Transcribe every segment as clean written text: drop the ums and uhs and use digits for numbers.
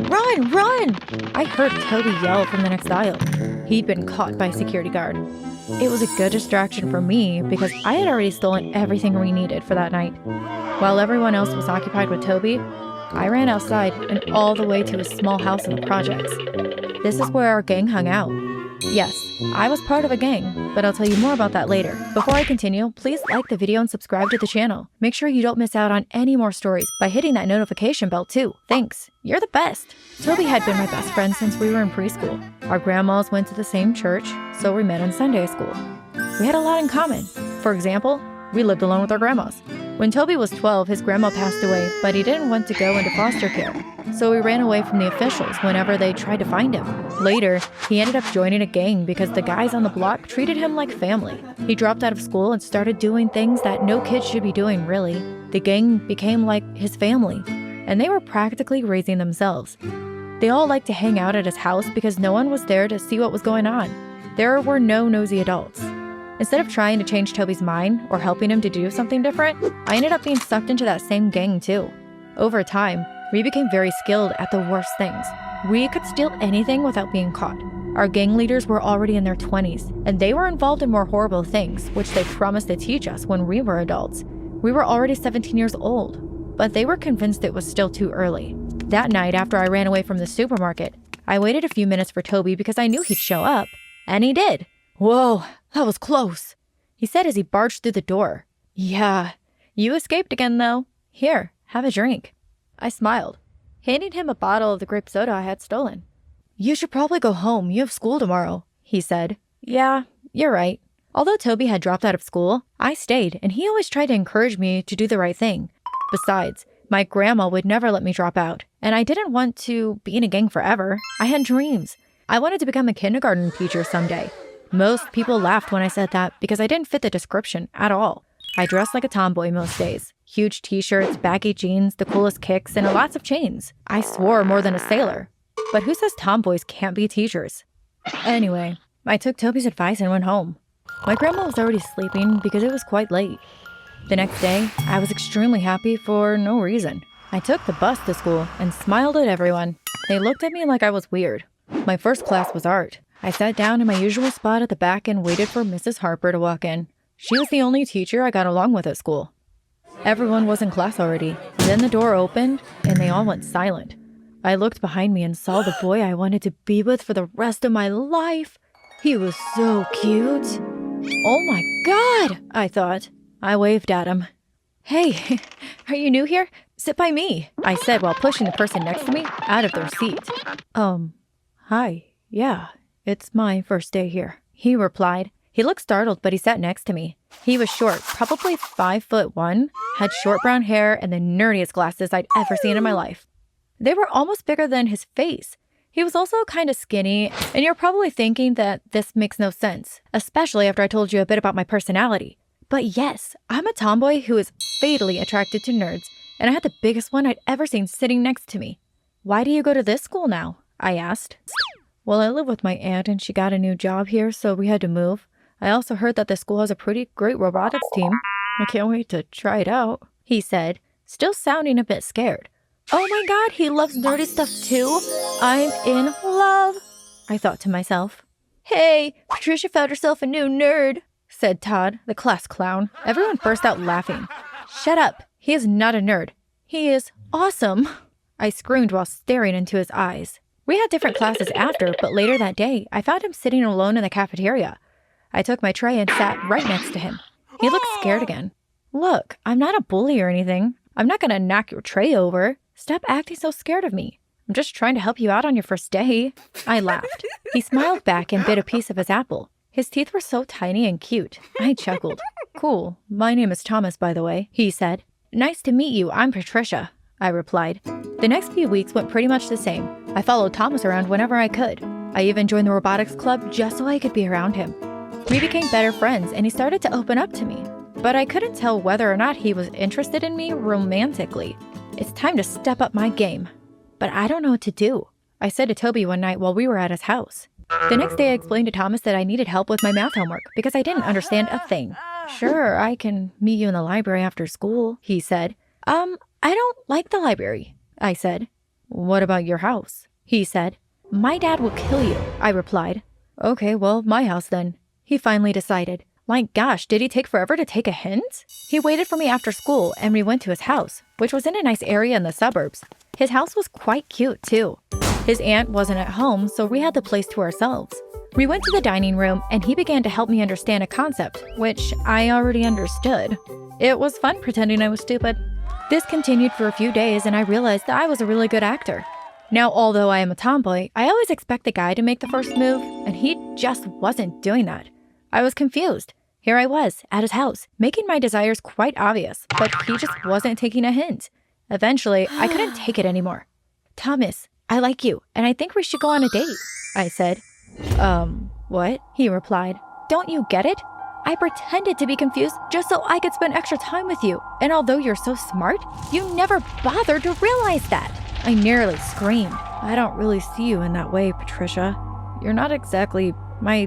Run, run! I heard Toby yell from the next aisle. He'd been caught by a security guard. It was a good distraction for me because I had already stolen everything we needed for that night. While everyone else was occupied with Toby, I ran outside and all the way to his small house in the projects. This is where our gang hung out. Yes, I was part of a gang, but I'll tell you more about that later. Before I continue, please like the video and subscribe to the channel. Make sure you don't miss out on any more stories by hitting that notification bell too. Thanks, you're the best. Toby had been my best friend since we were in preschool. Our grandmas went to the same church, so we met in Sunday school. We had a lot in common. For example, we lived alone with our grandmas. When Toby was 12, his grandma passed away, but he didn't want to go into foster care. So he ran away from the officials whenever they tried to find him. Later, he ended up joining a gang because the guys on the block treated him like family. He dropped out of school and started doing things that no kid should be doing, really. The gang became like his family, and they were practically raising themselves. They all liked to hang out at his house because no one was there to see what was going on. There were no nosy adults. Instead of trying to change Toby's mind or helping him to do something different, I ended up being sucked into that same gang too. Over time, we became very skilled at the worst things. We could steal anything without being caught. Our gang leaders were already in their 20s, and they were involved in more horrible things, which they promised to teach us when we were adults. We were already 17 years old, but they were convinced it was still too early. That night, after I ran away from the supermarket, I waited a few minutes for Toby because I knew he'd show up, and he did. Whoa, that was close, he said as he barged through the door. Yeah, you escaped again though. Here, have a drink. I smiled, handing him a bottle of the grape soda I had stolen. You should probably go home. You have school tomorrow, he said. Yeah, you're right. Although Toby had dropped out of school, I stayed, and he always tried to encourage me to do the right thing. Besides, my grandma would never let me drop out, and I didn't want to be in a gang forever. I had dreams. I wanted to become a kindergarten teacher someday. Most people laughed when I said that because I didn't fit the description at all. I dressed like a tomboy most days. Huge t-shirts, baggy jeans, the coolest kicks, and lots of chains. I swore more than a sailor. But who says tomboys can't be teachers? Anyway, I took Toby's advice and went home. My grandma was already sleeping because it was quite late. The next day, I was extremely happy for no reason. I took the bus to school and smiled at everyone. They looked at me like I was weird. My first class was art. I sat down in my usual spot at the back and waited for Mrs. Harper to walk in. She was the only teacher I got along with at school. Everyone was in class already. Then the door opened, and they all went silent. I looked behind me and saw the boy I wanted to be with for the rest of my life. He was so cute. Oh my God, I thought. I waved at him. Hey, are you new here? Sit by me, I said while pushing the person next to me out of their seat. Hi, yeah, it's my first day here, he replied. He looked startled, but he sat next to me. He was short, probably 5'1", had short brown hair and the nerdiest glasses I'd ever seen in my life. They were almost bigger than his face. He was also kind of skinny, and you're probably thinking that this makes no sense, especially after I told you a bit about my personality. But yes, I'm a tomboy who is fatally attracted to nerds, and I had the biggest one I'd ever seen sitting next to me. Why do you go to this school now? I asked. Well, I live with my aunt and she got a new job here, so we had to move. I also heard that the school has a pretty great robotics team. I can't wait to try it out, he said, still sounding a bit scared. Oh my God, he loves nerdy stuff too? I'm in love, I thought to myself. Hey, Patricia found herself a new nerd, said Todd, the class clown. Everyone burst out laughing. Shut up, he is not a nerd. He is awesome, I screamed while staring into his eyes. We had different classes after, but later that day, I found him sitting alone in the cafeteria. I took my tray and sat right next to him. He looked scared again. Look, I'm not a bully or anything. I'm not gonna knock your tray over. Stop acting so scared of me. I'm just trying to help you out on your first day. I laughed. He smiled back and bit a piece of his apple. His teeth were so tiny and cute. I chuckled. Cool. My name is Thomas, by the way, he said. Nice to meet you. I'm Patricia, I replied. The next few weeks went pretty much the same. I followed Thomas around whenever I could. I even joined the robotics club just so I could be around him. We became better friends, and he started to open up to me. But I couldn't tell whether or not he was interested in me romantically. It's time to step up my game. But I don't know what to do, I said to Toby one night while we were at his house. The next day I explained to Thomas that I needed help with my math homework because I didn't understand a thing. Sure, I can meet you in the library after school, he said. I don't like the library, I said. What about your house? He said. My dad will kill you, I replied. Okay, well, my house then. He finally decided. My gosh, did he take forever to take a hint? He waited for me after school and we went to his house, which was in a nice area in the suburbs. His house was quite cute too. His aunt wasn't at home, so we had the place to ourselves. We went to the dining room and he began to help me understand a concept, which I already understood. It was fun pretending I was stupid. This continued for a few days and I realized that I was a really good actor. Now, although I am a tomboy, I always expect the guy to make the first move, and he just wasn't doing that. I was confused. Here I was, at his house, making my desires quite obvious, but he just wasn't taking a hint. Eventually, I couldn't take it anymore. Thomas, I like you, and I think we should go on a date, I said. What? He replied. Don't you get it? I pretended to be confused just so I could spend extra time with you, and although you're so smart, you never bothered to realize that. I nearly screamed. I don't really see you in that way, Patricia. You're not exactly my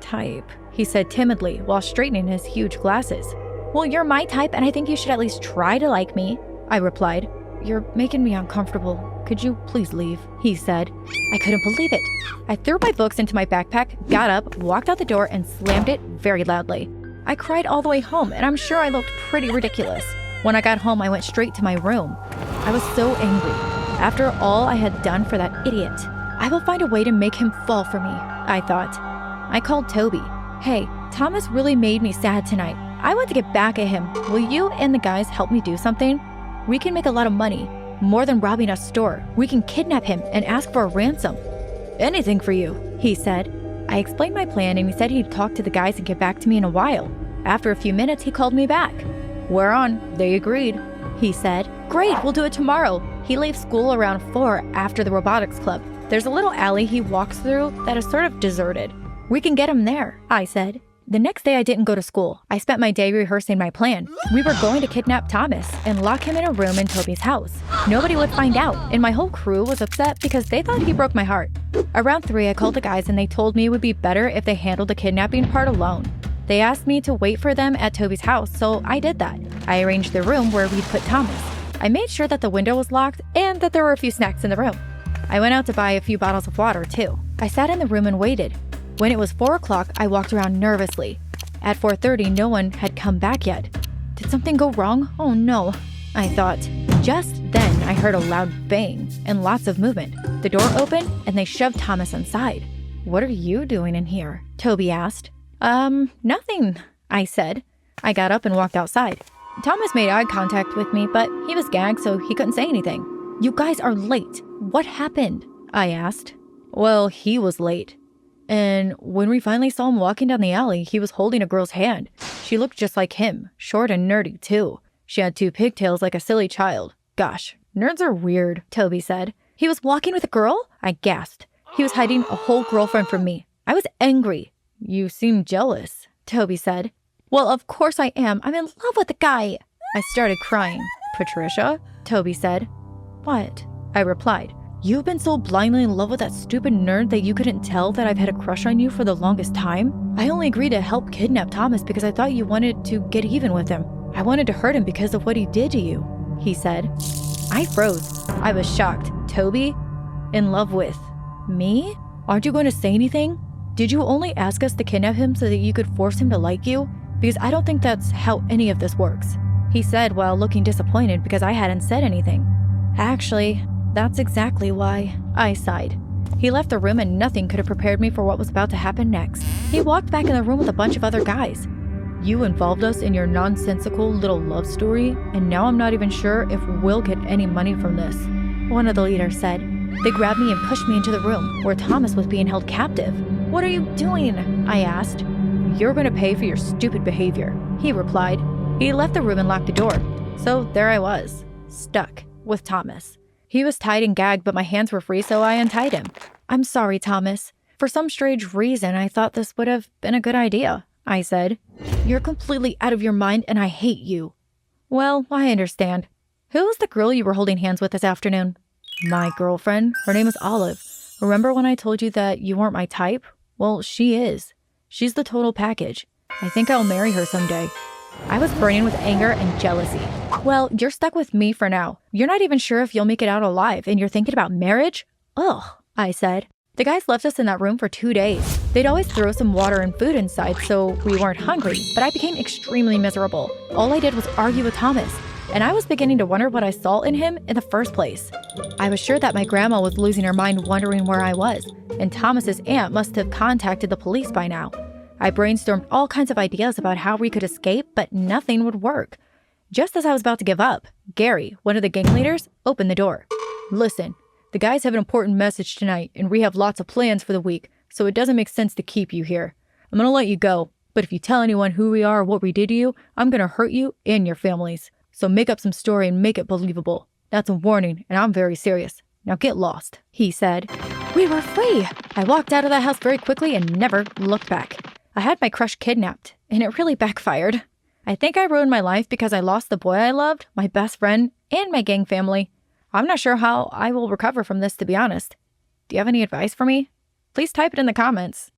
type, he said timidly while straightening his huge glasses. Well, you're my type and I think you should at least try to like me, I replied. You're making me uncomfortable. Could you please leave? He said. I couldn't believe it. I threw my books into my backpack, got up, walked out the door, and slammed it very loudly. I cried all the way home and I'm sure I looked pretty ridiculous. When I got home, I went straight to my room. I was so angry. After all I had done for that idiot, I will find a way to make him fall for me, I thought. I called Toby. Hey, Thomas really made me sad tonight. I want to get back at him. Will you and the guys help me do something? We can make a lot of money, more than robbing a store. We can kidnap him and ask for a ransom. Anything for you, he said. I explained my plan and he said he'd talk to the guys and get back to me in a while. After a few minutes, he called me back. We're on. They agreed. He said, great, we'll do it tomorrow. He leaves school around 4 after the robotics club. There's a little alley he walks through that is sort of deserted. We can get him there, I said. The next day I didn't go to school. I spent my day rehearsing my plan. We were going to kidnap Thomas and lock him in a room in Toby's house. Nobody would find out, and my whole crew was upset because they thought he broke my heart. Around 3, I called the guys and they told me it would be better if they handled the kidnapping part alone. They asked me to wait for them at Toby's house, so I did that. I arranged the room where we'd put Thomas. I made sure that the window was locked and that there were a few snacks in the room. I went out to buy a few bottles of water, too. I sat in the room and waited. When it was 4 o'clock, I walked around nervously. At 4:30, no one had come back yet. Did something go wrong? Oh no, I thought. Just then, I heard a loud bang and lots of movement. The door opened and they shoved Thomas inside. What are you doing in here? Toby asked. Nothing, I said. I got up and walked outside. Thomas made eye contact with me, but he was gagged, so he couldn't say anything. You guys are late. What happened? I asked. Well, he was late. And when we finally saw him walking down the alley, he was holding a girl's hand. She looked just like him, short and nerdy too. She had 2 pigtails like a silly child. Gosh, nerds are weird, Toby said. He was walking with a girl? I gasped. He was hiding a whole girlfriend from me. I was angry. You seem jealous, Toby said. Well, of course I am. I'm in love with the guy. I started crying. Patricia? Toby said. What? I replied. You've been so blindly in love with that stupid nerd that you couldn't tell that I've had a crush on you for the longest time? I only agreed to help kidnap Thomas because I thought you wanted to get even with him. I wanted to hurt him because of what he did to you, he said. I froze. I was shocked. Toby? In love with me? Aren't you going to say anything? Did you only ask us to kidnap him so that you could force him to like you? Because I don't think that's how any of this works, he said while looking disappointed because I hadn't said anything. Actually, that's exactly why, I sighed. He left the room and nothing could have prepared me for what was about to happen next. He walked back in the room with a bunch of other guys. You involved us in your nonsensical little love story, and now I'm not even sure if we'll get any money from this, one of the leaders said. They grabbed me and pushed me into the room where Thomas was being held captive. What are you doing? I asked. You're going to pay for your stupid behavior, he replied. He left the room and locked the door. So there I was, stuck with Thomas. He was tied and gagged, but my hands were free, so I untied him. I'm sorry, Thomas. For some strange reason, I thought this would have been a good idea, I said. You're completely out of your mind and I hate you. Well, I understand. Who was the girl you were holding hands with this afternoon? My girlfriend. Her name is Olive. Remember when I told you that you weren't my type? Well, she is. She's the total package. I think I'll marry her someday. I was burning with anger and jealousy. Well, you're stuck with me for now. You're not even sure if you'll make it out alive, and you're thinking about marriage? Ugh, I said. The guys left us in that room for 2 days. They'd always throw some water and food inside so we weren't hungry, but I became extremely miserable. All I did was argue with Thomas, and I was beginning to wonder what I saw in him in the first place. I was sure that my grandma was losing her mind wondering where I was, and Thomas's aunt must have contacted the police by now. I brainstormed all kinds of ideas about how we could escape, but nothing would work. Just as I was about to give up, Gary, one of the gang leaders, opened the door. Listen, the guys have an important message tonight, and we have lots of plans for the week, so it doesn't make sense to keep you here. I'm gonna let you go, but if you tell anyone who we are or what we did to you, I'm gonna hurt you and your families. So make up some story and make it believable. That's a warning, and I'm very serious. Now get lost, he said. We were free! I walked out of that house very quickly and never looked back. I had my crush kidnapped, and it really backfired. I think I ruined my life because I lost the boy I loved, my best friend, and my gang family. I'm not sure how I will recover from this, to be honest. Do you have any advice for me? Please type it in the comments.